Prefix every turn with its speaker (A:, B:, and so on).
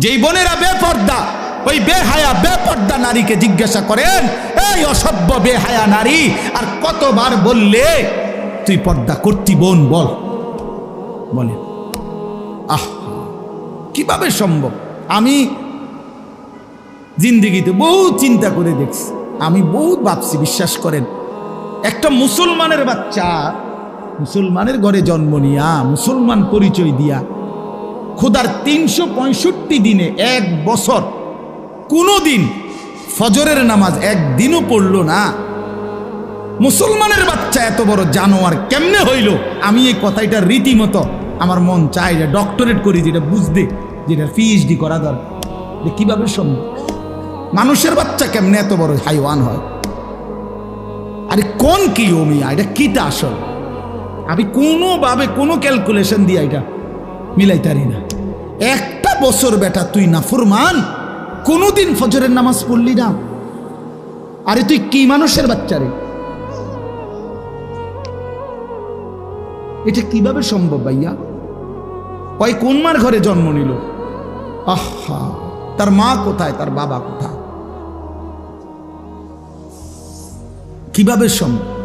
A: যেই বোনেরা বেপর্দা, ওই বেহায়া বেপর্দা নারীকে জিজ্ঞাসা করেন, এই অসভ্য বেহায়া নারী, আর কতবার বললে তুই পর্দা করতি বোন, বল বলে। আহ, কিভাবে সম্ভব? আমি জিন্দিগিতে বহুত চিন্তা করে দেখছি, আমি বহুত ভাবছি, বিশ্বাস করেন। একটা মুসলমানের বাচ্চা মুসলমানের ঘরে জন্ম নিয়া, মুসলমান পরিচয় দিয়া, খোদার 365 দিনে এক বছর কোনো দিন ফজরের নামাজ একদিনও পড়ল না, মুসলমানের বাচ্চা এত বড় জানোয়ার কেমনে হইল? আমি এই কথাটা রীতিমতো আমার মন চাই যে ডক্টরেট করি, যেটা বুঝতে, যেটা পিএইচডি করা দরকার, যে কিভাবে সম্ভব মানুষের বাচ্চা কেমনে এত বড় হাইওয়ান হয়। আরে কোন কি ওমিয়া, এটা কিটা আসল? আমি কোনোভাবে কোনো ক্যালকুলেশন দিয়ে এটা মিলাইতারি না। একটা বছর বেটা তুই নাফরমান, কোনোদিন ফজরের নামাজ পড়লি না, আরে তুই কি মানুষের বাচ্চা রে? এটা কিভাবে সম্ভব ভাইয়া? ওই কোন মার ঘরে জন্ম নিল? আহা, তার মা কোথায়, তার বাবা কোথায়? কিভাবে সম্ভব?